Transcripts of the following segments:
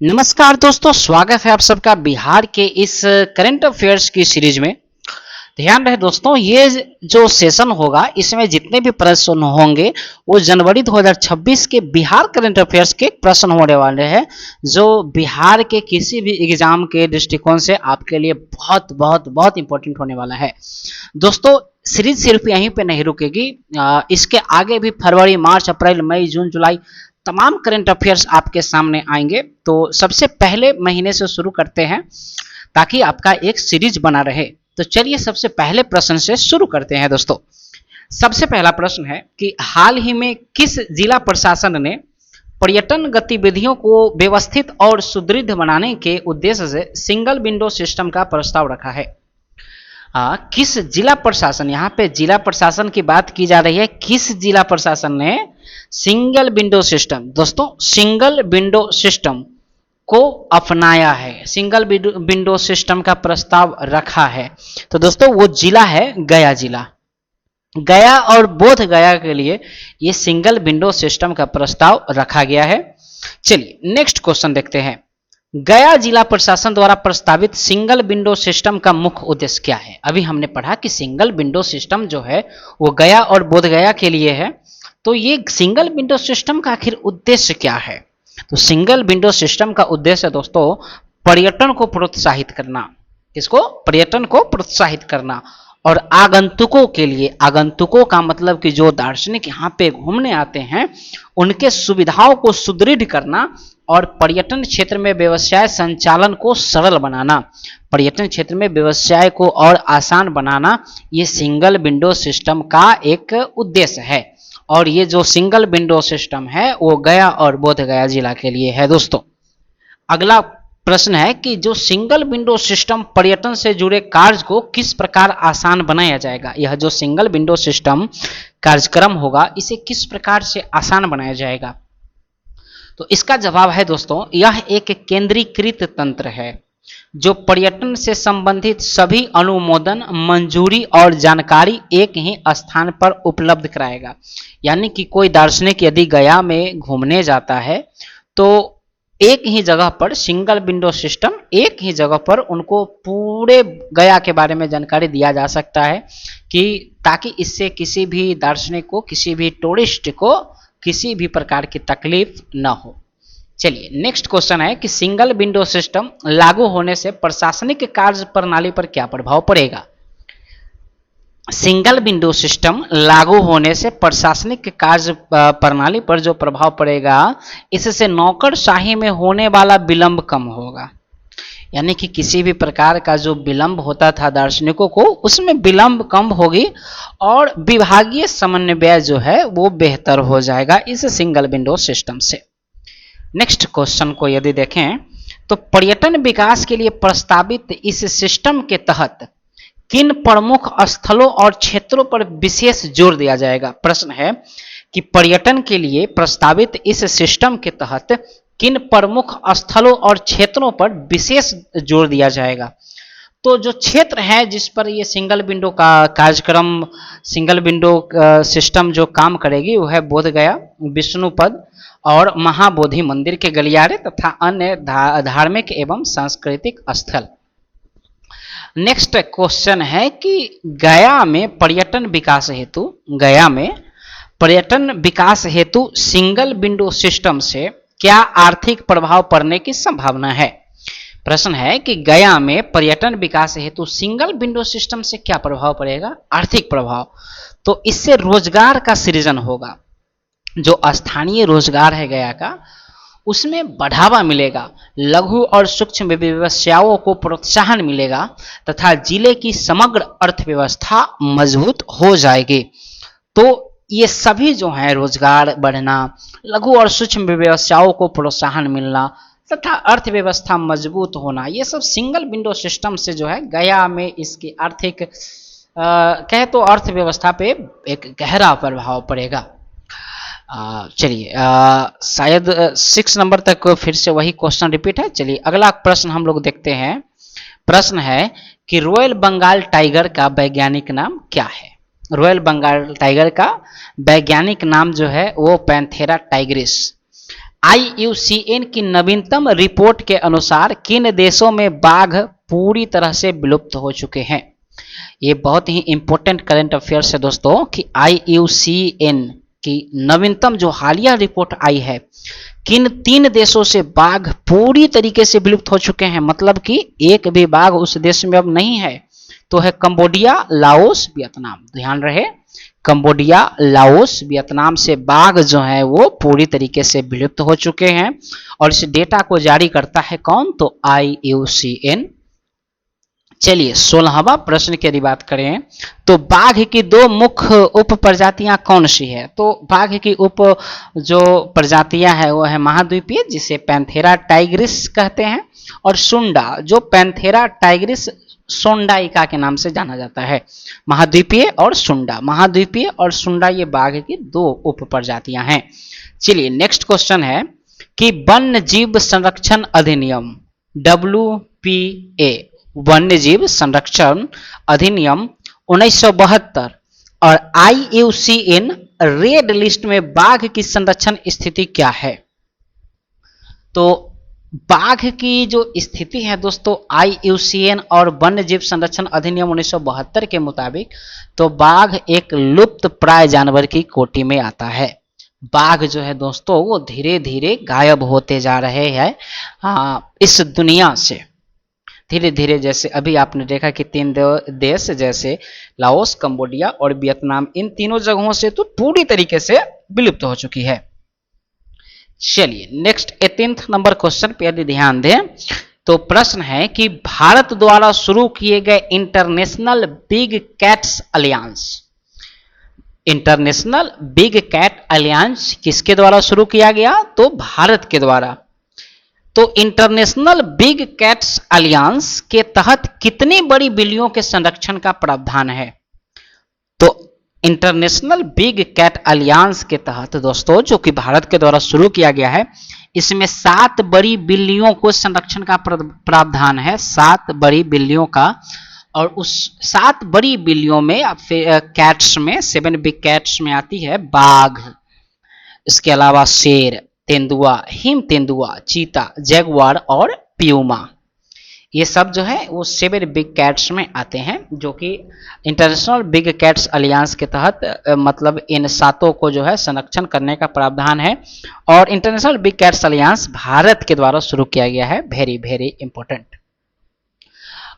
नमस्कार दोस्तों, स्वागत है आप सबका बिहार के इस करंट अफेयर्स की सीरीज में। ध्यान रहे दोस्तों, ये जो सेशन होगा इसमें जितने भी प्रश्न होंगे वो जनवरी 2026 के बिहार करंट अफेयर्स के प्रश्न होने वाले हैं, जो बिहार के किसी भी एग्जाम के दृष्टिकोण से आपके लिए बहुत बहुत बहुत इंपॉर्टेंट होने वाला है। दोस्तों, सीरीज सिर्फ यहीं पे नहीं रुकेगी, इसके आगे भी फरवरी, मार्च, अप्रैल, मई, जून, जुलाई तमाम करंट अफेयर्स आपके सामने आएंगे। तो सबसे पहले महीने से शुरू करते हैं ताकि आपका एक सीरीज बना रहे। तो चलिए सबसे पहले प्रश्न से शुरू करते हैं दोस्तों। सबसे पहला प्रश्न है कि हाल ही में किस जिला प्रशासन ने पर्यटन गतिविधियों को व्यवस्थित और सुदृढ़ बनाने के उद्देश्य से सिंगल विंडो सिस्टम का प्रस्ताव रखा है? किस जिला प्रशासन, यहाँ पे जिला प्रशासन की बात की जा रही है, किस जिला प्रशासन ने सिंगल विंडो सिस्टम, दोस्तों सिंगल विंडो सिस्टम को अपनाया है, सिंगल विंडो सिस्टम का प्रस्ताव रखा है? तो दोस्तों वो जिला है गया जिला। गया और बोध गया के लिए ये सिंगल विंडो सिस्टम का प्रस्ताव रखा गया है। चलिए नेक्स्ट क्वेश्चन देखते हैं। गया जिला प्रशासन द्वारा प्रस्तावित सिंगल विंडो सिस्टम का मुख्य उद्देश्य क्या है? अभी हमने पढ़ा कि सिंगल विंडो सिस्टम जो है वो गया और बोध गया के लिए है। तो ये सिंगल विंडो सिस्टम का आखिर उद्देश्य क्या है? तो सिंगल विंडो सिस्टम का उद्देश्य दोस्तों पर्यटन को प्रोत्साहित करना। किसको? पर्यटन को प्रोत्साहित करना। और आगंतुकों के लिए, आगंतुकों का मतलब कि जो दार्शनिक यहाँ पे घूमने आते हैं उनके सुविधाओं को सुदृढ़ करना और पर्यटन क्षेत्र में व्यवसाय संचालन को सरल बनाना, पर्यटन क्षेत्र में व्यवसाय को और आसान बनाना, ये सिंगल विंडो सिस्टम का एक उद्देश्य है। और ये जो सिंगल विंडो सिस्टम है वो गया और बोध गया जिला के लिए है दोस्तों। अगला प्रश्न है कि जो सिंगल विंडो सिस्टम पर्यटन से जुड़े कार्य को किस प्रकार आसान बनाया जाएगा? यह जो सिंगल विंडो सिस्टम कार्यक्रम होगा इसे किस प्रकार से आसान बनाया जाएगा? तो इसका जवाब है दोस्तों, यह एक केंद्रीकृत तंत्र है जो पर्यटन से संबंधित सभी अनुमोदन, मंजूरी और जानकारी एक ही स्थान पर उपलब्ध कराएगा। यानी कि कोई दार्शनिक यदि गया में घूमने जाता है तो एक ही जगह पर सिंगल विंडो सिस्टम, एक ही जगह पर उनको पूरे गया के बारे में जानकारी दिया जा सकता है कि ताकि इससे किसी भी दार्शनिक को, किसी भी टूरिस्ट को किसी भी प्रकार की तकलीफ न हो। चलिए नेक्स्ट क्वेश्चन है कि सिंगल विंडो सिस्टम लागू होने से प्रशासनिक कार्य प्रणाली पर क्या प्रभाव पड़ेगा? सिंगल विंडो सिस्टम लागू होने से प्रशासनिक कार्य प्रणाली पर जो प्रभाव पड़ेगा, इससे नौकरशाही में होने वाला विलंब कम होगा। यानी कि किसी भी प्रकार का जो विलंब होता था दार्शनिकों को, उसमें विलंब कम होगी और विभागीय समन्वय जो है वो बेहतर हो जाएगा इस सिंगल विंडो सिस्टम से। नेक्स्ट क्वेश्चन को यदि देखें तो पर्यटन विकास के लिए प्रस्तावित इस सिस्टम के तहत किन प्रमुख स्थलों और क्षेत्रों पर विशेष जोर दिया जाएगा? प्रश्न है कि पर्यटन के लिए प्रस्तावित इस सिस्टम के तहत किन प्रमुख स्थलों और क्षेत्रों पर विशेष जोर दिया जाएगा? तो जो क्षेत्र है जिस पर ये सिंगल विंडो का कार्यक्रम, सिंगल विंडो सिस्टम जो काम करेगी वो है बोध गया, विष्णुपद और महाबोधि मंदिर के गलियारे तथा अन्य धार्मिक एवं सांस्कृतिक स्थल। नेक्स्ट क्वेश्चन है कि गया में पर्यटन विकास हेतु, गया में पर्यटन विकास हेतु सिंगल विंडो सिस्टम से क्या आर्थिक प्रभाव पड़ने की संभावना है? प्रश्न है कि गया में पर्यटन विकास हेतु सिंगल विंडो सिस्टम से क्या प्रभाव पड़ेगा? आर्थिक प्रभाव। तो इससे रोजगार का सृजन होगा, जो स्थानीय रोजगार है गया का उसमें बढ़ावा मिलेगा, लघु और सूक्ष्म व्यवसायों को प्रोत्साहन मिलेगा तथा जिले की समग्र अर्थव्यवस्था मजबूत हो जाएगी। तो ये सभी जो है रोजगार बढ़ना, लघु और सूक्ष्म व्यवसायों को प्रोत्साहन मिलना तथा अर्थव्यवस्था मजबूत होना, ये सब सिंगल विंडो सिस्टम से जो है गया में इसकी आर्थिक कहे तो अर्थव्यवस्था पे एक गहरा प्रभाव पड़ेगा। चलिए शायद 6 नंबर तक फिर से वही क्वेश्चन रिपीट है। चलिए अगला प्रश्न हम लोग देखते हैं। प्रश्न है कि रॉयल बंगाल टाइगर का वैज्ञानिक नाम क्या है? रॉयल बंगाल टाइगर का वैज्ञानिक नाम जो है वो पैंथेरा टाइग्रिस। IUCN की नवीनतम रिपोर्ट के अनुसार किन देशों में बाघ पूरी तरह से विलुप्त हो चुके हैं? ये बहुत ही इंपॉर्टेंट करंट अफेयर्स है दोस्तों कि IUCN की नवीनतम जो हालिया रिपोर्ट आई है, किन 3 देशों से बाघ पूरी तरीके से विलुप्त हो चुके हैं, मतलब कि एक भी बाघ उस देश में अब नहीं है। तो है कंबोडिया, लाओस, वियतनाम। ध्यान रहे, कंबोडिया, लाओस, वियतनाम से बाघ जो है वो पूरी तरीके से विलुप्त हो चुके हैं। और इस डेटा को जारी करता है कौन? तो IUCN। चलिए 16वां प्रश्न की यदि बात करें तो बाघ की 2 मुख्य उप प्रजातियां कौन सी है? तो बाघ की उप जो प्रजातियां है वो है महाद्वीपीय, जिसे पैंथेरा टाइग्रिस कहते हैं, और सुंडा, जो पैंथेरा टाइग्रिस सोंडाइका के नाम से जाना जाता है। महाद्वीपीय और सुंडा, महाद्वीपीय और सुंडा ये बाघ की 2 उप प्रजातियां हैं। चलिए नेक्स्ट क्वेश्चन है कि वन्य जीव संरक्षण अधिनियम WPA, वन्य जीव संरक्षण अधिनियम 1972 और IUCN रेड लिस्ट में बाघ की संरक्षण स्थिति क्या है? तो बाघ की जो स्थिति है दोस्तों IUCN और वन्य जीव संरक्षण अधिनियम 1972 के मुताबिक, तो बाघ एक लुप्त प्राय जानवर की कोटि में आता है। बाघ जो है दोस्तों वो धीरे धीरे गायब होते जा रहे हैं इस दुनिया से, धीरे धीरे। जैसे अभी आपने देखा कि 3 देश जैसे लाओस, कंबोडिया और वियतनाम, इन तीनों जगहों से तो पूरी तरीके से विलुप्त हो चुकी है। चलिए नेक्स्ट 18th नंबर क्वेश्चन पे यदि ध्यान दें तो प्रश्न है कि भारत द्वारा शुरू किए गए International Big Cats Alliance, International Big Cat Alliance किसके द्वारा शुरू किया गया? तो भारत के द्वारा। तो इंटरनेशनल बिग कैट्स अलियांस के तहत कितनी बड़ी बिल्लियों के संरक्षण का प्रावधान है? तो इंटरनेशनल बिग कैट अलियांस के तहत दोस्तों जो कि भारत के द्वारा शुरू किया गया है, इसमें 7 बड़ी बिल्लियों को संरक्षण का प्रावधान है, 7 बड़ी बिल्लियों का। और उस 7 बड़ी बिल्लियों में कैट्स में 7 बिग कैट्स में आती है बाघ, इसके अलावा शेर, तेंदुआ, हिम तेंदुआ, चीता, जैगुआर और प्यूमा। ये सब जो है वो 7 बिग कैट्स में आते हैं, जो कि इंटरनेशनल बिग कैट्स अलियांस के तहत मतलब इन 7 को जो है संरक्षण करने का प्रावधान है। और international Big Cats alliance Bharat के द्वारा शुरू किया गया है। Very very important.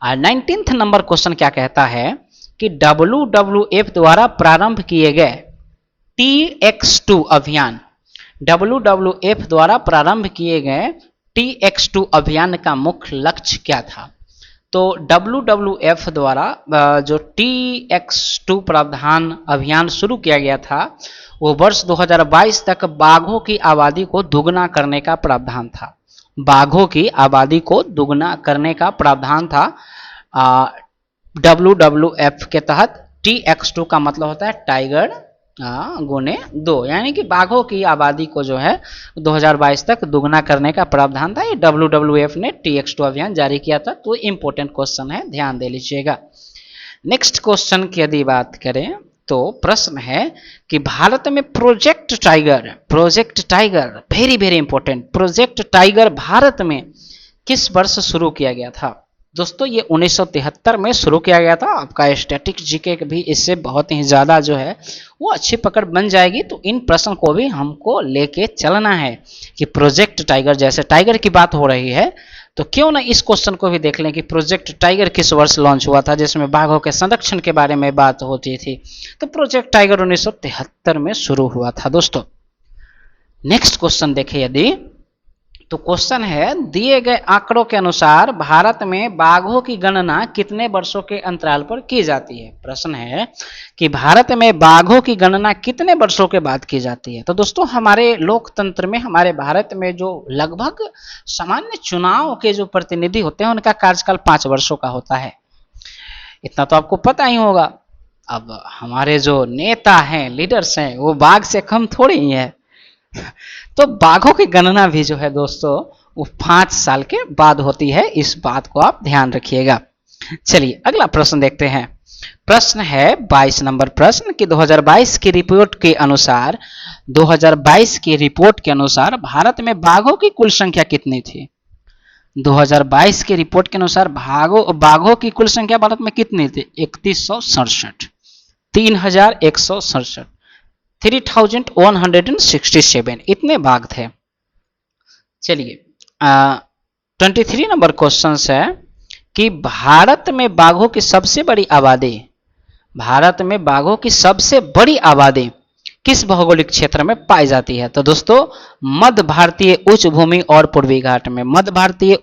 19th number question क्या कहता है कि WWF द्वारा प्रारंभ किए गए TX2 अभियान, WWF द्वारा प्रारंभ किए गए TX2 अभियान का मुख्य लक्ष्य क्या था? तो WWF द्वारा जो TX2 प्रावधान अभियान शुरू किया गया था वो वर्ष 2022 तक बाघों की आबादी को दुगना करने का प्रावधान था। बाघों की आबादी को दुगना करने का प्रावधान था WWF के तहत। TX2 का मतलब होता है टाइगर गुने 2, यानी कि बाघों की आबादी को जो है 2022 तक दुगना करने का प्रावधान था। ये WWF ने TX2 अभियान जारी किया था। तो इंपॉर्टेंट क्वेश्चन है, ध्यान दे लीजिएगा। नेक्स्ट क्वेश्चन की यदि बात करें तो प्रश्न है कि भारत में project tiger very very important, project tiger Bharat में किस वर्ष शुरू किया गया था? दोस्तों ये 1973 में शुरू किया गया था। आपका स्टैटिक जीके भी इससे बहुत ही ज़्यादा जो है वो अच्छी पकड़ बन जाएगी। तो इन प्रश्न को भी हमको लेके चलना है कि प्रोजेक्ट टाइगर, जैसे टाइगर की बात हो रही है तो क्यों ना इस क्वेश्चन को भी देख लें कि प्रोजेक्ट टाइगर किस वर्ष लॉन्च हुआ था, जिसमें बाघों के संरक्षण के बारे में बात होती थी। तो प्रोजेक्ट टाइगर 1973 में शुरू हुआ था दोस्तों। नेक्स्ट क्वेश्चन देखें यदि तो क्वेश्चन है दिए गए आंकड़ों के अनुसार भारत में बाघों की गणना कितने वर्षों के अंतराल पर की जाती है? प्रश्न है कि भारत में बाघों की गणना कितने वर्षों के बाद की जाती है? तो दोस्तों हमारे लोकतंत्र में, हमारे भारत में जो लगभग सामान्य चुनाव के जो प्रतिनिधि होते हैं उनका कार्यकाल 5 वर्षों का होता है। इतना तो आपको पता ही होगा। अब हमारे जो नेता हैं, लीडर्स हैं, वो बाघ से कम थोड़े ही है। तो बाघों की गणना भी जो है दोस्तों वो 5 साल के बाद होती है। इस बात को आप ध्यान रखिएगा। चलिए अगला प्रश्न देखते हैं प्रश्न है 22 नंबर प्रश्न कि 2022 की रिपोर्ट के अनुसार 2022 की रिपोर्ट के अनुसार भारत में बाघों की कुल संख्या कितनी थी? 2022 की रिपोर्ट के अनुसार बाघों की कुल संख्या भारत में कितनी थी? 3167, 3167, 3167 इतने बाघ थे। चलिए 23 नंबर क्वेश्चन है कि भारत में बाघों की सबसे बड़ी आबादी किस भौगोलिक क्षेत्र में पाई जाती है? तो दोस्तों मध्य भारतीय उच्च भूमि और पूर्वी घाट में। मध्य भारतीय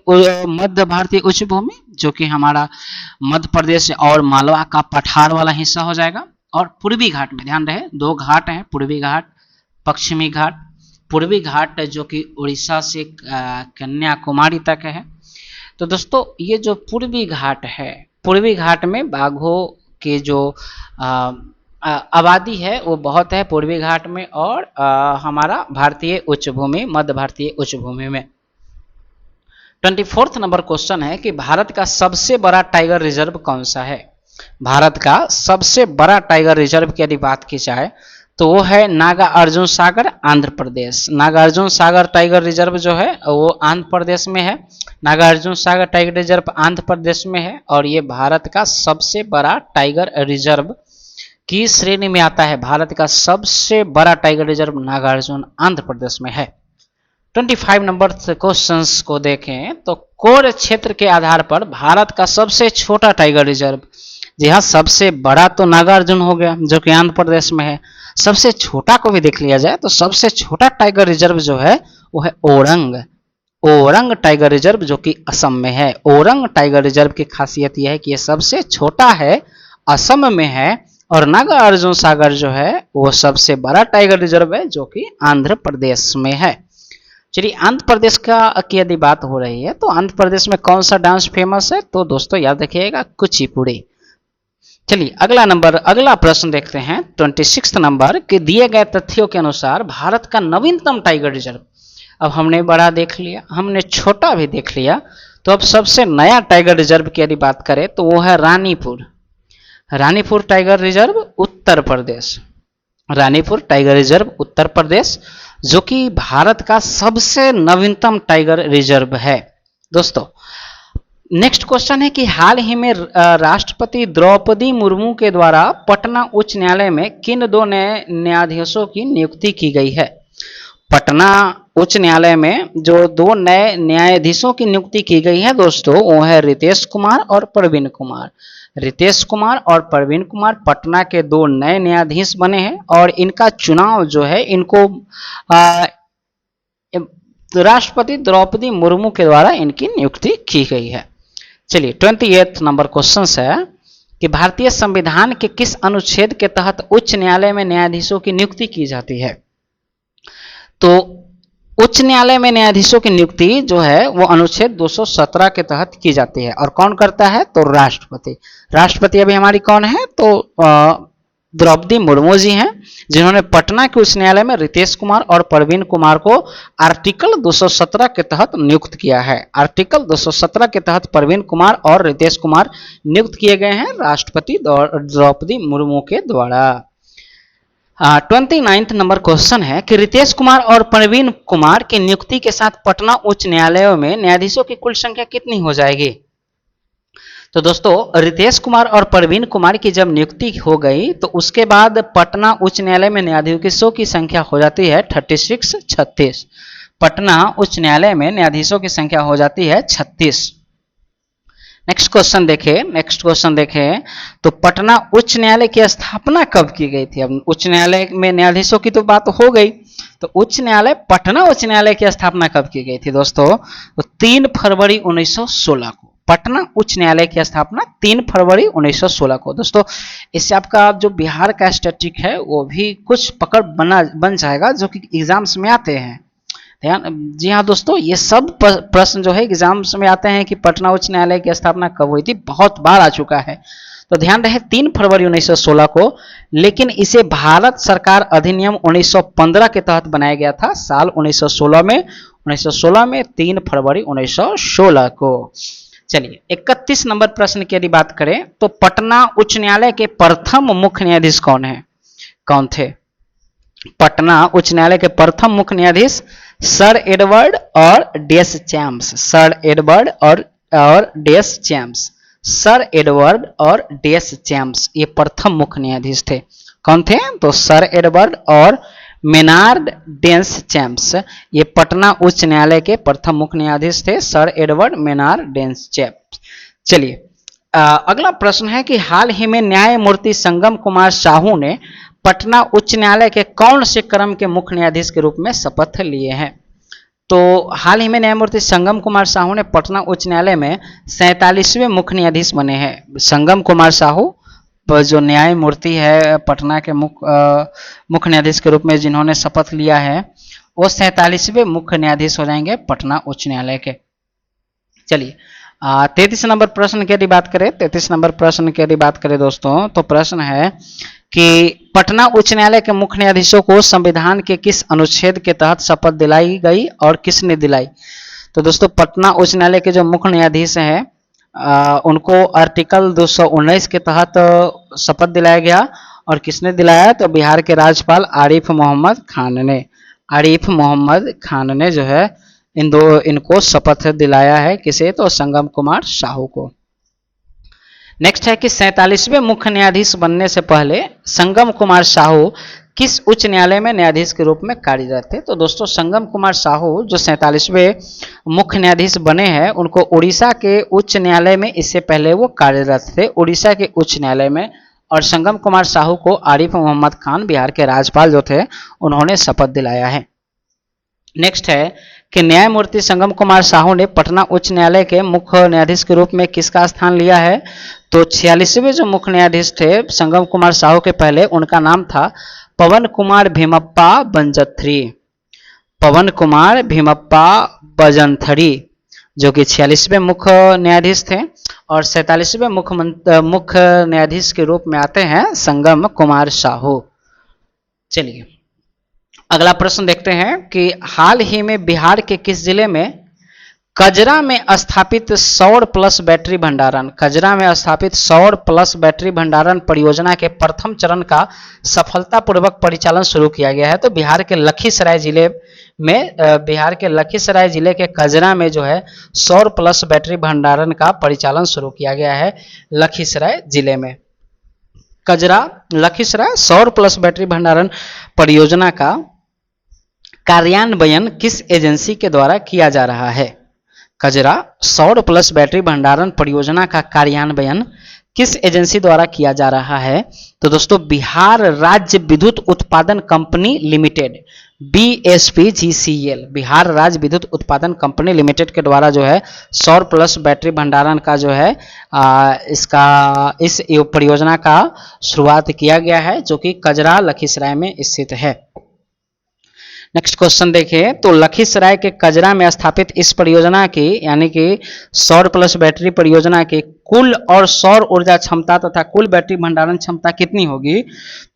उच्च भूमि जो कि हमारा मध्य प्रदेश और मालवा का पठार वाला हिस्सा हो जाएगा, और पूर्वी घाट में ध्यान रहे 2 घाट हैं, पूर्वी घाट, पश्चिमी घाट। पूर्वी घाट जो कि उड़ीसा से कन्याकुमारी तक है। तो दोस्तों ये जो पूर्वी घाट है, पूर्वी घाट में बाघों के जो आबादी है वो बहुत है पूर्वी घाट में, और हमारा भारतीय उच्च भूमि, मध्य भारतीय उच्च भूमि में। 24 नंबर क्वेश्चन है कि भारत का सबसे बड़ा टाइगर रिजर्व कौन सा है? भारत का सबसे बड़ा टाइगर रिजर्व की यदि बात की जाए तो वो है नागार्जुन सागर, आंध्र प्रदेश। नागार्जुन सागर टाइगर रिजर्व जो है वो आंध्र प्रदेश में है। नागार्जुन सागर टाइगर रिजर्व आंध्र प्रदेश में है, और ये भारत का सबसे बड़ा टाइगर रिजर्व की श्रेणी में आता है। भारत का सबसे बड़ा टाइगर रिजर्व नागार्जुन आंध्र प्रदेश में है। 25 नंबर क्वेश्चंस को देखें तो कोर क्षेत्र के आधार पर भारत का सबसे छोटा टाइगर रिजर्व, जी हाँ सबसे बड़ा तो नागार्जुन हो गया जो कि आंध्र प्रदेश में है, सबसे छोटा को भी देख लिया जाए तो सबसे छोटा टाइगर रिजर्व जो है वो है ओरंग टाइगर रिजर्व जो कि असम में है। ओरंग टाइगर रिजर्व की खासियत यह है कि यह सबसे छोटा है, असम में है, और नागार्जुन सागर जो है वो सबसे बड़ा टाइगर रिजर्व है जो कि आंध्र प्रदेश में है। चलिए आंध्र प्रदेश की यदि बात हो रही है तो आंध्र प्रदेश में कौन सा डांस फेमस है? तो दोस्तों याद रखिएगा कुचिपुड़ी। चलिए अगला प्रश्न देखते हैं 26 नंबर के दिए गए तथ्यों के अनुसार भारत का नवीनतम टाइगर रिजर्व। अब हमने बड़ा देख लिया, हमने छोटा भी देख लिया, तो अब सबसे नया टाइगर रिजर्व की यदि बात करें तो वो है Ranipur tiger reserve Uttar Pradesh. Ranipur tiger reserve Uttar Pradesh जो कि भारत का सबसे नवीनतम टाइगर रिजर्व है। दोस्तों नेक्स्ट क्वेश्चन है कि हाल ही में राष्ट्रपति द्रौपदी मुर्मू के द्वारा पटना उच्च न्यायालय में किन 2 नए न्यायाधीशों की नियुक्ति की गई है? पटना उच्च न्यायालय में जो 2 नए न्यायाधीशों की नियुक्ति की गई है दोस्तों वो है रितेश कुमार और प्रवीण कुमार। रितेश कुमार और प्रवीण कुमार पटना के 2 नए न्यायाधीश बने हैं, और इनका चुनाव जो है इनको राष्ट्रपति द्रौपदी मुर्मू के द्वारा इनकी नियुक्ति की गई है। चलिए 28 नंबर क्वेश्चन है कि भारतीय संविधान के किस अनुच्छेद के तहत उच्च न्यायालय में न्यायाधीशों की नियुक्ति की जाती है? तो उच्च न्यायालय में न्यायाधीशों की नियुक्ति जो है वो अनुच्छेद 217 के तहत की जाती है, और कौन करता है? तो राष्ट्रपति अभी हमारी कौन है? तो द्रौपदी मुर्मू जी हैं, जिन्होंने पटना के उच्च न्यायालय में रितेश कुमार और प्रवीण कुमार को आर्टिकल 217 के तहत नियुक्त किया है। आर्टिकल 217 के तहत प्रवीण कुमार और रितेश कुमार नियुक्त किए गए हैं राष्ट्रपति द्रौपदी मुर्मू के द्वारा। 29 नंबर क्वेश्चन है कि रितेश कुमार और प्रवीण कुमार की नियुक्ति के साथ पटना उच्च न्यायालयों में न्यायाधीशों की कुल संख्या कितनी हो जाएगी? तो दोस्तों रितेश कुमार और प्रवीण कुमार की जब नियुक्ति हो गई तो उसके बाद पटना उच्च न्यायालय में न्यायाधीशों की संख्या हो जाती है 36। पटना उच्च न्यायालय में न्यायाधीशों की संख्या हो जाती है 36। नेक्स्ट क्वेश्चन देखें तो पटना उच्च न्यायालय की स्थापना कब की गई थी? अब उच्च न्यायालय में न्यायाधीशों की तो बात हो गई, तो पटना उच्च न्यायालय की स्थापना कब की गई थी दोस्तों? तो 3 फरवरी 1916 को पटना उच्च न्यायालय की स्थापना 3 फरवरी 1916 को। दोस्तों इससे आपका जो बिहार का स्टैटिक है वो भी कुछ पकड़ बन जाएगा जो कि एग्जाम्स में आते हैं। जी हाँ दोस्तों, ये सब प्रश्न जो है एग्जाम्स में आते हैं कि पटना उच्च न्यायालय की स्थापना कब हुई थी, बहुत बार आ चुका है। तो ध्यान रहे 3 फरवरी 1916 को, लेकिन इसे भारत सरकार अधिनियम 1915 के तहत बनाया गया था साल 1916 में 3 फरवरी 1916 को। चलिए 31 नंबर प्रश्न की यदि बात करें तो पटना उच्च न्यायालय के प्रथम मुख्य न्यायाधीश कौन थे? पटना उच्च न्यायालय के प्रथम मुख्य न्यायाधीश सर एडवर्ड और डेस चैम्स। सर एडवर्ड और डेस चैम्स। सर एडवर्ड और डेस चैम्स ये प्रथम मुख्य न्यायाधीश थे। कौन थे? तो सर एडवर्ड और मेनार्ड डेंस चैम्स ये पटना उच्च न्यायालय के प्रथम मुख्य न्यायाधीश थे, सर एडवर्ड मेनार्ड डेंस चैम्स। चलिए अगला प्रश्न है कि हाल ही में न्यायमूर्ति संगम कुमार साहू ने पटना उच्च न्यायालय के कौन से क्रम के मुख्य न्यायाधीश के रूप में शपथ लिए हैं? तो हाल ही में न्यायमूर्ति संगम कुमार साहू ने पटना उच्च न्यायालय में 47वें मुख्य न्यायाधीश बने हैं। संगम कुमार साहू जो न्यायमूर्ति है पटना के मुख्य न्यायाधीश के रूप में जिन्होंने शपथ लिया है वो 47वें मुख्य न्यायाधीश हो जाएंगे पटना उच्च न्यायालय के। चलिए 33 नंबर प्रश्न की यदि बात करें 33 नंबर प्रश्न की यदि बात करें दोस्तों तो प्रश्न है कि पटना उच्च न्यायालय के मुख्य न्यायाधीशों को संविधान के किस अनुच्छेद के तहत शपथ दिलाई गई और किसने दिलाई? तो दोस्तों पटना उच्च न्यायालय के जो मुख्य न्यायाधीश हैं उनको आर्टिकल 219 के तहत शपथ दिलाया गया। और किसने दिलाया? तो बिहार के राज्यपाल आरिफ मोहम्मद खान ने जो है इनको शपथ दिलाया है। किसे? तो संगम कुमार साहू को। नेक्स्ट है कि 47वें मुख्य न्यायाधीश बनने से पहले संगम कुमार साहू किस उच्च न्यायालय में न्यायाधीश के रूप में कार्यरत थे? तो दोस्तों संगम कुमार साहू जो 47वें मुख्य न्यायाधीश बने हैं उनको उड़ीसा के उच्च न्यायालय में इससे पहले वो कार्यरत थे, उड़ीसा के उच्च न्यायालय में। और संगम कुमार साहू को आरिफ मोहम्मद खान बिहार के राज्यपाल जो थे उन्होंने शपथ दिलाया है। नेक्स्ट है कि न्यायमूर्ति संगम कुमार साहू ने पटना उच्च न्यायालय के मुख्य न्यायाधीश के रूप में किसका स्थान लिया है? तो 46वें जो मुख्य न्यायाधीश थे संगम कुमार साहू के पहले उनका नाम था पवन कुमार भीमप्पा बंजथरी। पवन कुमार भीमप्पा बजंथरी जो कि 46वें मुख्य न्यायाधीश थे। और 47वें मुख्य न्यायाधीश के रूप में आते हैं संगम कुमार साहू। चलिए अगला प्रश्न देखते हैं कि हाल ही में बिहार के किस जिले में कजरा में स्थापित सौर प्लस बैटरी भंडारण परियोजना के प्रथम चरण का सफलतापूर्वक परिचालन शुरू किया गया है? तो बिहार के लखीसराय जिले के कजरा में जो है सौर प्लस बैटरी भंडारण का परिचालन शुरू किया गया है लखीसराय जिले में। कजरा लखीसराय सौर प्लस बैटरी भंडारण परियोजना का कार्यान्वयन किस एजेंसी के द्वारा किया जा रहा है? कजरा सौर प्लस बैटरी भंडारण परियोजना का कार्यान्वयन किस एजेंसी द्वारा किया जा रहा है? तो दोस्तों बिहार राज्य विद्युत उत्पादन कंपनी लिमिटेड BSPGCL बिहार राज्य विद्युत उत्पादन कंपनी लिमिटेड के द्वारा जो है सौर प्लस बैटरी भंडारण का जो है इस परियोजना का शुरुआत किया गया है जो कि कजरा लखीसराय में स्थित है। नेक्स्ट क्वेश्चन देखिए तो लखीसराय के कजरा में स्थापित इस परियोजना की यानी कि सौर प्लस बैटरी परियोजना की कुल और सौर ऊर्जा क्षमता तथा कुल बैटरी भंडारण क्षमता कितनी होगी?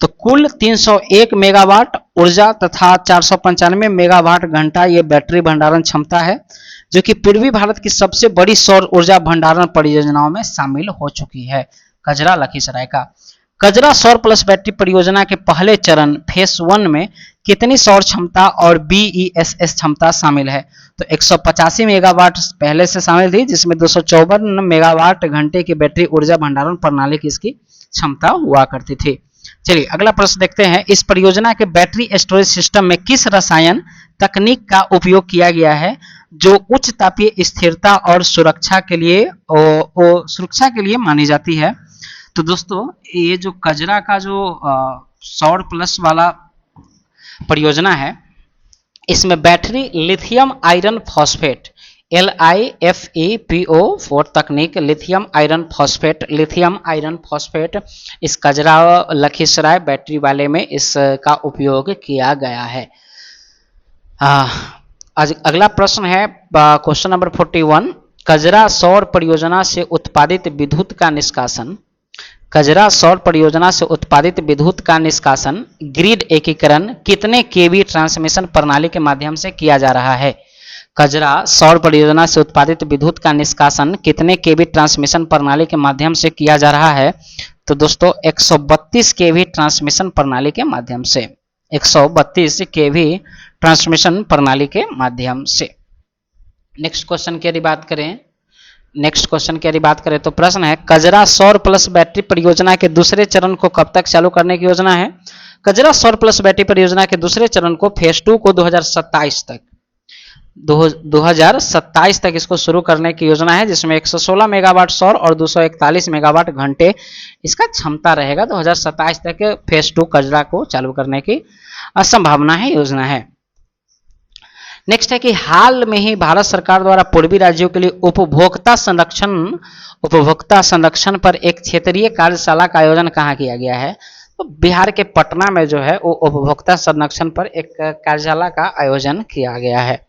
तो कुल 301 मेगावाट ऊर्जा तथा 495 मेगावाट घंटा ये बैटरी भंडारण क्षमता है जो कि पूर्वी भारत की सबसे बड़ी सौर ऊर्जा भंडारण परियोजनाओं में शामिल हो चुकी है कजरा लखीसराय का। कजरा सौर प्लस बैटरी परियोजना के पहले चरण फेस 1 में कितनी सौर क्षमता और BESS क्षमता शामिल है? तो 185 मेगावाट पहले से शामिल थी जिसमें 254 मेगावाट घंटे की बैटरी ऊर्जा भंडारण प्रणाली की इसकी क्षमता हुआ करती थी। चलिए अगला प्रश्न देखते हैं इस परियोजना के बैटरी स्टोरेज सिस्टम में किस रसायन तकनीक का उपयोग किया गया है जो उच्च तापीय स्थिरता और सुरक्षा के लिए मानी जाती है? तो दोस्तों ये जो कजरा का जो सौर प्लस वाला परियोजना है इसमें battery lithium iron phosphate LiFePO4 तकनीक लिथियम आयरन फॉस्फेट इस कजरा लखीसराय बैटरी वाले में इसका उपयोग किया गया है। अगला प्रश्न है क्वेश्चन नंबर 41 कजरा सौर परियोजना से उत्पादित विद्युत का निष्कासन ग्रिड एकीकरण कितने केवी ट्रांसमिशन प्रणाली के माध्यम से किया जा रहा है? कजरा सौर परियोजना से उत्पादित विद्युत का निष्कासन कितने केवी ट्रांसमिशन प्रणाली के माध्यम से किया जा रहा है? तो दोस्तों 132 केवी ट्रांसमिशन प्रणाली के माध्यम से, 132 केवी ट्रांसमिशन प्रणाली के माध्यम से। नेक्स्ट क्वेश्चन की यदि बात करें तो प्रश्न है कजरा सौर प्लस बैटरी परियोजना के दूसरे चरण को कब तक चालू करने की योजना है? कजरा सौर प्लस बैटरी परियोजना के दूसरे चरण को फेज 2 को 2027 तक इसको शुरू करने की योजना है, जिसमें 116 मेगावाट सौर और 241 मेगावाट घंटे इसका क्षमता रहेगा। 2027 तक फेज 2 कजरा को चालू करने की संभावना है, योजना है। नेक्स्ट है कि हाल में ही भारत सरकार द्वारा पूर्वी राज्यों के लिए उपभोक्ता संरक्षण पर एक क्षेत्रीय कार्यशाला का आयोजन कहाँ किया गया है? तो बिहार के पटना में जो है वो उपभोक्ता संरक्षण पर एक कार्यशाला का आयोजन किया गया है।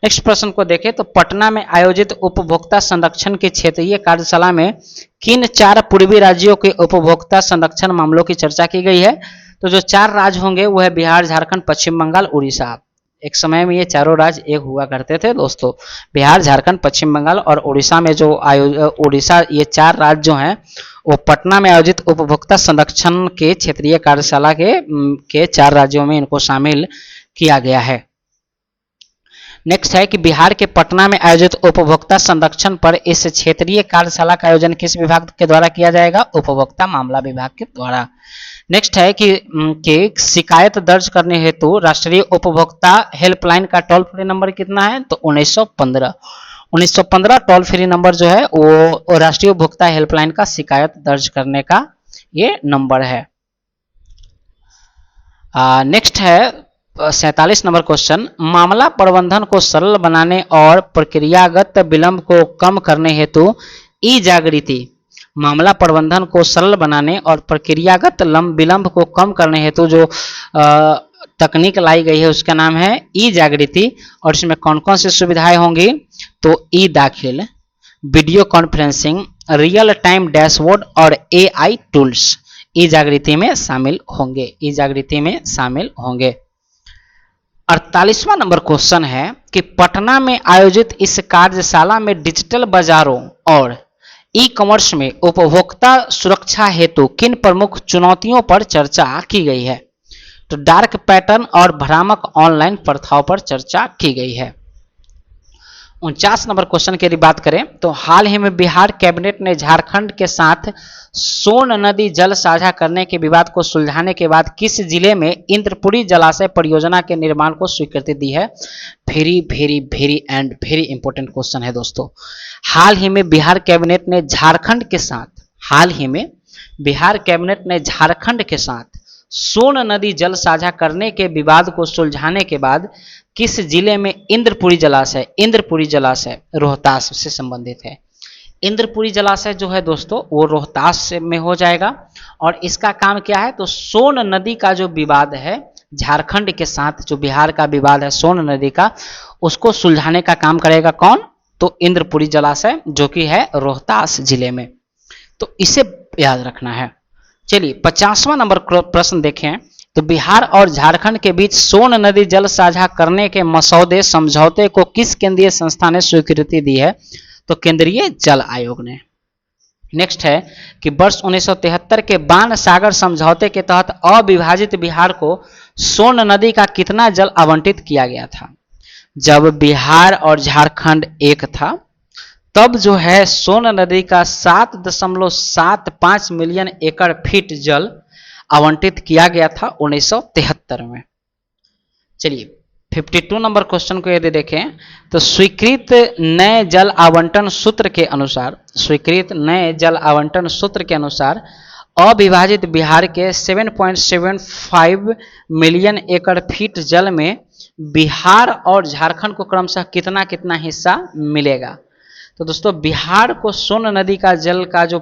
नेक्स्ट प्रश्न को देखें तो पटना में आयोजित उपभोक्ता संरक्षण की क्षेत्रीय कार्यशाला में किन 4 पूर्वी राज्यों के उपभोक्ता संरक्षण मामलों की चर्चा की गई है? तो जो 4 राज्य होंगे वो है बिहार, झारखंड, पश्चिम बंगाल, उड़ीसा। एक समय में ये चारों राज्य एक हुआ करते थे दोस्तों, बिहार, झारखंड, पश्चिम बंगाल और उड़ीसा में जो उड़ीसा, ये 4 राज्य जो हैं वो पटना में आयोजित उपभोक्ता संरक्षण के क्षेत्रीय कार्यशाला के 4 राज्यों में इनको शामिल किया गया है। नेक्स्ट है कि बिहार के पटना में आयोजित उपभोक्ता संरक्षण पर इस क्षेत्रीय कार्यशाला का आयोजन किस विभाग के द्वारा किया जाएगा? उपभोक्ता मामला विभाग के द्वारा। नेक्स्ट है कि शिकायत दर्ज करने हेतु राष्ट्रीय उपभोक्ता हेल्पलाइन का टोल फ्री नंबर कितना है? तो 1915 टोल फ्री नंबर जो है वो राष्ट्रीय उपभोक्ता हेल्पलाइन का शिकायत दर्ज करने का ये नंबर है। नेक्स्ट है 47 नंबर क्वेश्चन, मामला प्रबंधन को सरल बनाने और प्रक्रियागत विलंब को कम करने हेतु ई जागृति, मामला प्रबंधन को सरल बनाने और प्रक्रियागत विलंब को कम करने हेतु जो तकनीक लाई गई है उसका नाम है ई जागृति। और इसमें कौन कौन सी सुविधाएं होंगी? तो ई दाखिल, video conferencing, real time dashboard और AI टूल्स ई जागृति में शामिल होंगे। 48वां नंबर क्वेश्चन है कि पटना में आयोजित इस कार्यशाला में डिजिटल बाजारों और ई कॉमर्स में उपभोक्ता सुरक्षा हेतु किन प्रमुख चुनौतियों पर चर्चा की गई है? तो डार्क पैटर्न और भ्रामक ऑनलाइन प्रथाओं पर चर्चा की गई है। 49 नंबर क्वेश्चन की यदि बात करें तो हाल ही में बिहार कैबिनेट ने झारखंड के साथ सोन नदी जल साझा करने के विवाद को सुलझाने के बाद किस जिले में इंद्रपुरी जलाशय परियोजना के निर्माण को स्वीकृति दी है? Very very very and very important question है दोस्तों। हाल ही में बिहार कैबिनेट ने झारखंड के साथ सोन नदी जल साझा करने के विवाद को सुलझाने के बाद किस जिले में इंद्रपुरी जलाशय रोहतास से संबंधित है। इंद्रपुरी जलाशय जो है दोस्तों वो रोहतास में हो जाएगा और इसका काम क्या है? तो सोन नदी का जो विवाद है झारखंड के साथ, जो बिहार का विवाद है सोन नदी का, उसको सुलझाने का काम करेगा कौन? तो इंद्रपुरी जलाशय, जो कि है रोहतास जिले में। तो इसे याद रखना है। चलिए 50वां नंबर प्रश्न देखें तो बिहार और झारखंड के बीच सोन नदी जल साझा करने के मसौदे समझौते को किस केंद्रीय संस्था ने स्वीकृति दी है? तो केंद्रीय जल आयोग ने। नेक्स्ट है कि वर्ष 1973 के बाण सागर समझौते के तहत अविभाजित बिहार को सोन नदी का कितना जल आवंटित किया गया था? जब बिहार और झारखंड एक था तब जो है सोन नदी का 7.75 मिलियन एकड़ फीट जल आवंटित किया गया था 1973 में। चलिए 52 नंबर क्वेश्चन को यदि देखें तो स्वीकृत नए जल आवंटन सूत्र के अनुसार अविभाजित बिहार के 7.75 मिलियन एकड़ फीट जल में बिहार और झारखंड को क्रमशः कितना कितना हिस्सा मिलेगा? तो दोस्तों बिहार को सोन नदी का जल का जो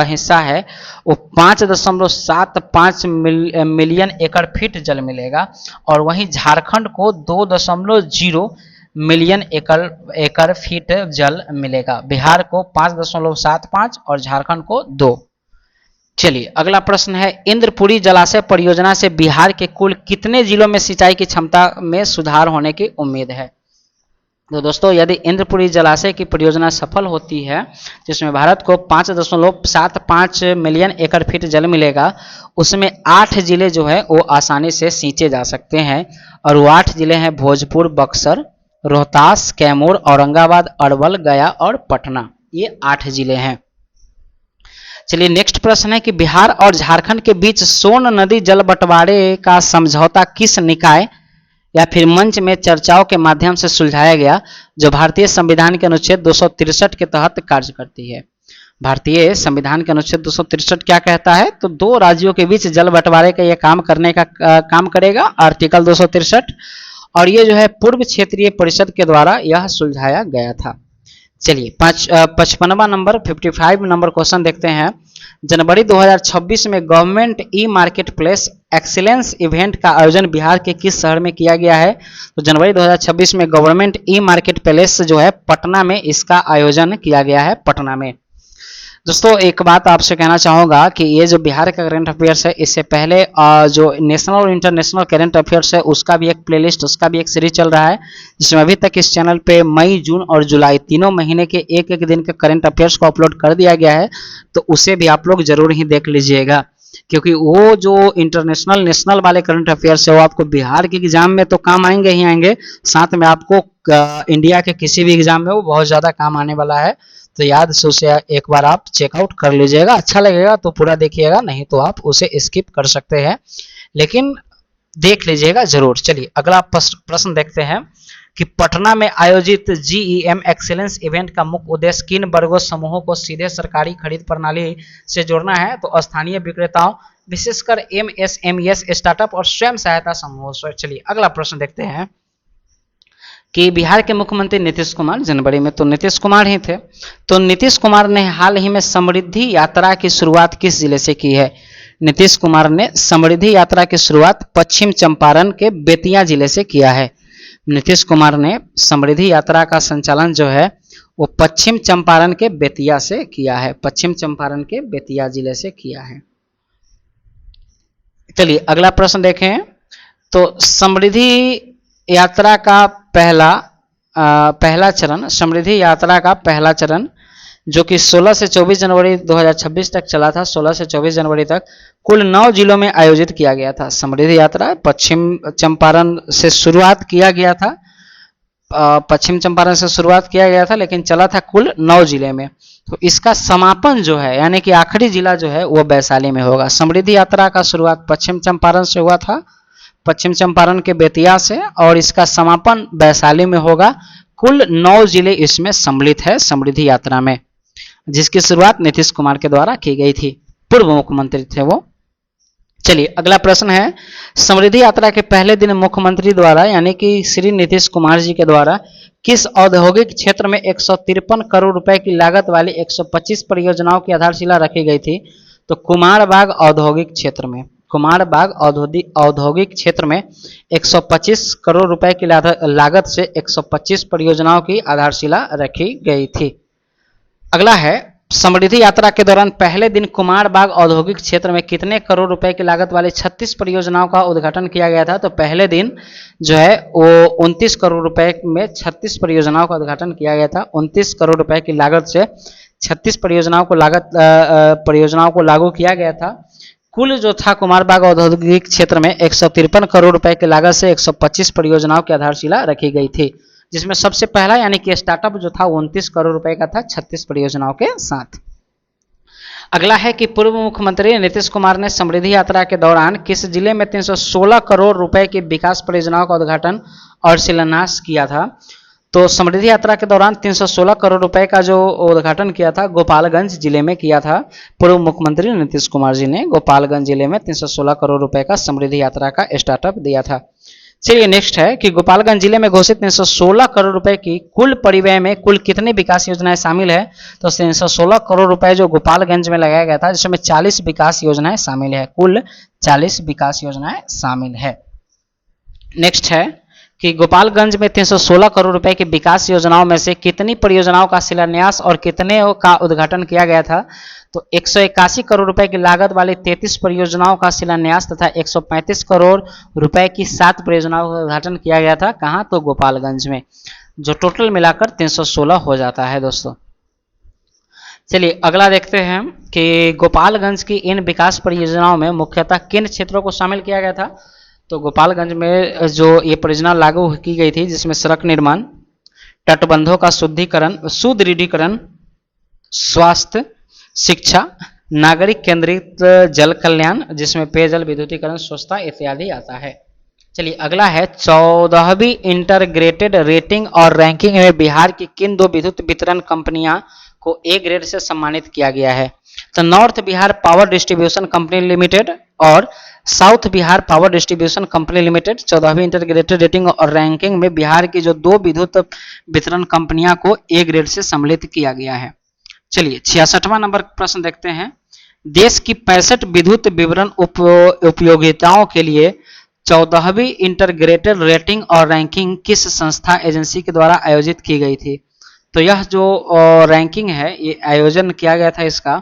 हिस्सा है वो 5.75 मिलियन एकड़ फीट जल मिलेगा और वहीं झारखंड को 2.0 मिलियन एकड़ फीट जल मिलेगा। बिहार को 5.75 और झारखंड को 2। चलिए अगला प्रश्न है इंद्रपुरी जलाशय परियोजना से बिहार के कुल कितने जिलों में सिंचाई की क्षमता में सुधार होने की उम्मीद है? तो दोस्तों यदि इंद्रपुरी जलाशय की परियोजना सफल होती है जिसमें भारत को 5.75 मिलियन एकड़ फीट जल मिलेगा, उसमें 8 जिले जो है वो आसानी से सींचे जा सकते हैं। और वो 8 जिले हैं भोजपुर, बक्सर, रोहतास, कैमूर, औरंगाबाद, अरवल, गया और पटना। ये 8 जिले हैं। चलिए नेक्स्ट प्रश्न है कि बिहार और झारखंड के बीच सोन नदी जल बंटवारे का समझौता किस निकाय या फिर मंच में चर्चाओं के माध्यम से सुलझाया गया, जो भारतीय संविधान के अनुच्छेद 263 के तहत कार्य करती है। भारतीय संविधान के अनुच्छेद 263 क्या कहता है? तो दो राज्यों के बीच जल बंटवारे का यह काम करने का काम करेगा, आर्टिकल 263। और ये जो है पूर्व क्षेत्रीय परिषद के द्वारा यह सुलझाया गया था। चलिए 55वां नंबर 55 नंबर क्वेश्चन देखते हैं। जनवरी 2026 में government e market place excellence event का आयोजन बिहार के किस शहर में किया गया है? तो जनवरी 2026 में गवर्नमेंट ई मार्केट प्लेस जो है पटना में इसका आयोजन किया गया है, पटना में। दोस्तों एक बात आपसे कहना चाहूँगा कि ये जो बिहार का करंट अफेयर्स है, इससे पहले जो नेशनल और इंटरनेशनल करंट अफेयर्स है उसका भी एक प्लेलिस्ट, उसका भी एक सीरीज चल रहा है, जिसमें अभी तक इस चैनल पे मई, जून और जुलाई तीनों महीने के एक एक दिन के करंट अफेयर्स को अपलोड कर दिया गया है। तो उसे भी आप लोग जरूर ही देख लीजिएगा, क्योंकि वो जो इंटरनेशनल नेशनल वाले करंट अफेयर्स है वो आपको बिहार के एग्जाम में तो काम आएंगे ही आएंगे, साथ में आपको इंडिया के किसी भी एग्जाम में वो बहुत ज़्यादा काम आने वाला है। तो याद से उसे एक बार आप चेकआउट कर लीजिएगा, अच्छा लगेगा तो पूरा देखिएगा, नहीं तो आप उसे स्किप कर सकते हैं, लेकिन देख लीजिएगा जरूर। चलिए अगला प्रश्न देखते हैं कि पटना में आयोजित GEM एक्सीलेंस इवेंट का मुख्य उद्देश्य किन वर्गों समूहों को सीधे सरकारी खरीद प्रणाली से जोड़ना है? तो स्थानीय विक्रेताओं, विशेषकर MSMEs, स्टार्टअप और स्वयं सहायता समूहों। चलिए अगला प्रश्न देखते हैं कि बिहार के मुख्यमंत्री नीतीश कुमार, जनवरी में तो नीतीश कुमार ही थे, तो नीतीश कुमार ने हाल ही में समृद्धि यात्रा की शुरुआत किस जिले से की है? नीतीश कुमार ने समृद्धि यात्रा की शुरुआत पश्चिम चंपारण के बेतिया जिले से किया है। नीतीश कुमार ने समृद्धि यात्रा का संचालन जो है वो पश्चिम चंपारण के बेतिया से किया है, पश्चिम चंपारण के बेतिया जिले से किया है। चलिए अगला प्रश्न देखें। तो समृद्धि यात्रा का पहला चरण, समृद्धि यात्रा का पहला चरण जो कि 16 से 24 जनवरी 2026 तक चला था, 16 से 24 जनवरी तक कुल 9 जिलों में आयोजित किया गया था। समृद्धि यात्रा पश्चिम चंपारण से शुरुआत किया गया था, पश्चिम चंपारण से शुरुआत किया गया था, लेकिन चला था कुल 9 जिले में। तो इसका समापन जो है यानी कि आखिरी जिला जो है वो वैशाली में होगा। समृद्धि यात्रा का शुरुआत पश्चिम चंपारण से हुआ था, पश्चिम चंपारण के बेतिया से, और इसका समापन वैशाली में होगा। कुल 9 जिले इसमें सम्मिलित है समृद्धि यात्रा में, जिसकी शुरुआत नीतीश कुमार के द्वारा की गई थी, पूर्व मुख्यमंत्री थे वो। चलिए अगला प्रश्न है, समृद्धि यात्रा के पहले दिन मुख्यमंत्री द्वारा यानी कि श्री नीतीश कुमार जी के द्वारा किस औद्योगिक क्षेत्र में 153 करोड़ रुपए की लागत वाली 125 परियोजनाओं की आधारशिला रखी गई थी? तो कुमारबाग औद्योगिक क्षेत्र में, कुमारबाग औद्योगिक क्षेत्र में 125 करोड़ रुपए की लागत से 125 परियोजनाओं की आधारशिला रखी गई थी। अगला है, समृद्धि यात्रा के दौरान पहले दिन कुमारबाग औद्योगिक क्षेत्र में कितने करोड़ रुपए की लागत वाली 36 परियोजनाओं का उद्घाटन किया गया था? तो पहले दिन जो है वो 29 करोड़ रुपए में 36 परियोजनाओं का उद्घाटन किया गया था। 29 करोड़ रुपए की लागत से 36 परियोजनाओं को लागू किया गया था। कुल जो था कुमारबाग औद्योगिक क्षेत्र में 153 करोड़ रुपए की लागत से 125 परियोजनाओं की आधारशिला रखी गई थी, जिसमें सबसे पहला यानी कि स्टार्टअप जो था 29 करोड़ रुपए का था 36 परियोजनाओं के साथ। अगला है कि पूर्व मुख्यमंत्री नीतीश कुमार ने समृद्धि यात्रा के दौरान किस जिले में 316 करोड़ रुपए की विकास परियोजनाओं का उद्घाटन और शिलान्यास किया था? तो समृद्धि यात्रा के दौरान 316 करोड़ रुपए का जो उद्घाटन किया था गोपालगंज जिले में किया था। पूर्व मुख्यमंत्री नीतीश कुमार जी ने गोपालगंज जिले में 316 करोड़ रुपए का समृद्धि यात्रा का स्टार्टअप दिया था। चलिए नेक्स्ट है कि गोपालगंज जिले में घोषित 316 करोड़ रुपए की कुल परिव्यय में कुल कितनी विकास योजनाएं शामिल है? तो 316 करोड़ रुपए जो गोपालगंज में लगाया गया था, जिसमें 40 विकास योजनाएं शामिल है, कुल 40 विकास योजनाएं शामिल है। नेक्स्ट है कि गोपालगंज में 316 करोड़ रुपए की विकास योजनाओं में से कितनी परियोजनाओं का शिलान्यास और कितने का उद्घाटन किया गया था? तो 181 करोड़ रुपए की लागत वाली 33 परियोजनाओं का शिलान्यास तथा 135 करोड़ रुपए की 7 परियोजनाओं का उद्घाटन किया गया था। कहाँ? तो गोपालगंज में। जो टोटल मिलाकर 316 हो जाता है दोस्तों। चलिए अगला देखते हैं कि गोपालगंज की इन विकास परियोजनाओं में मुख्यतः किन क्षेत्रों को शामिल किया गया था। तो गोपालगंज में जो ये परियोजना लागू की गई थी जिसमें सड़क निर्माण, तटबंधों का सुदृढ़ीकरण, स्वास्थ्य, शिक्षा, नागरिक केंद्रित जल कल्याण जिसमें पेयजल, विद्युतीकरण, स्वच्छता इत्यादि आता है। चलिए अगला है 14वीं इंटरग्रेटेड रेटिंग और रैंकिंग में बिहार की किन दो विद्युत वितरण कंपनियां को ए ग्रेड से सम्मानित किया गया है। तो north Bihar power distribution company limited और south Bihar power distribution company limited 14वीं इंटरग्रेटेड रेटिंग और रैंकिंग में बिहार की जो दो विद्युत वितरण कंपनियां को ए ग्रेड से सम्मिलित किया गया है। चलिए 66वां नंबर प्रश्न देखते हैं। देश की 65 विद्युत विवरण उपयोगिताओं के लिए 14वीं इंटरग्रेटेड रेटिंग और रैंकिंग किस संस्था एजेंसी के द्वारा आयोजित की गई थी। तो यह जो रैंकिंग है ये आयोजन किया गया था इसका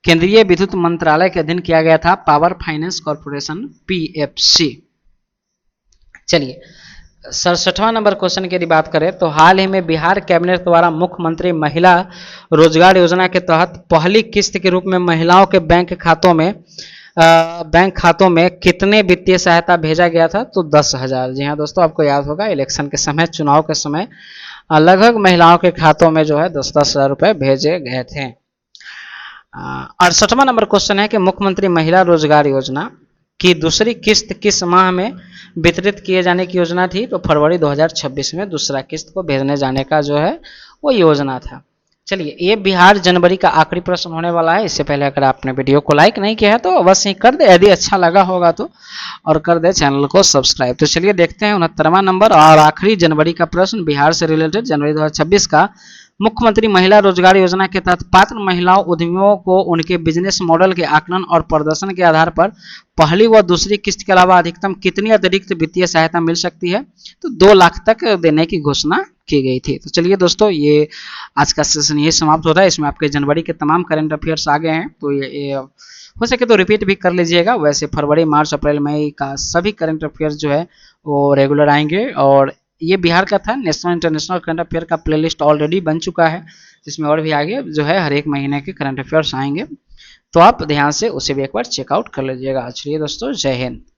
केंद्रीय विद्युत मंत्रालय के अधीन किया गया था, पावर फाइनेंस कॉर्पोरेशन पीएफसी। चलिए 67वां नंबर क्वेश्चन की यदि बात करें तो हाल ही में बिहार कैबिनेट द्वारा मुख्यमंत्री महिला रोजगार योजना के तहत पहली किस्त के रूप में महिलाओं के बैंक खातों में कितने वित्तीय सहायता भेजा गया था। तो 10,000। जी हाँ दोस्तों, आपको याद होगा इलेक्शन के समय, चुनाव के समय लगभग महिलाओं के खातों में जो है 10-10 हजार रुपए भेजे गए थे। 68वां नंबर क्वेश्चन है कि मुख्यमंत्री महिला रोजगार योजना की दूसरी किस्त किस माह में वितरित किए जाने की योजना थी। तो फरवरी 2026 में दूसरा किस्त को भेजने जाने का जो है वो योजना था। चलिए ये बिहार जनवरी का आखिरी प्रश्न होने वाला है। इससे पहले अगर आपने वीडियो को लाइक नहीं किया है तो अवश्य ही कर दे, यदि अच्छा लगा होगा तो, और कर दे चैनल को सब्सक्राइब। तो चलिए देखते हैं 69वां नंबर और आखिरी जनवरी का प्रश्न बिहार से रिलेटेड जनवरी 2026 का। मुख्यमंत्री महिला रोजगार योजना के तहत पात्र महिलाओं उद्यमियों को उनके बिजनेस मॉडल के आकलन और प्रदर्शन के आधार पर पहली व दूसरी किस्त के अलावा अधिकतम कितनी अतिरिक्त वित्तीय सहायता मिल सकती है। तो 2 लाख तक देने की घोषणा की गई थी। तो चलिए दोस्तों ये आज का सेशन यही समाप्त होता है। इसमें आपके जनवरी के तमाम करंट अफेयर्स आ गए हैं, तो ये हो सके तो रिपीट भी कर लीजिएगा। वैसे फरवरी, मार्च, अप्रैल, मई का सभी करंट अफेयर्स जो है वो रेगुलर आएंगे। और ये बिहार का था, नेशनल इंटरनेशनल करंट अफेयर का प्लेलिस्ट ऑलरेडी बन चुका है, जिसमें और भी आगे जो है हर एक महीने के करंट अफेयर्स आएंगे, तो आप ध्यान से उसे भी एक बार चेकआउट कर लीजिएगा। चलिए दोस्तों, जय हिंद।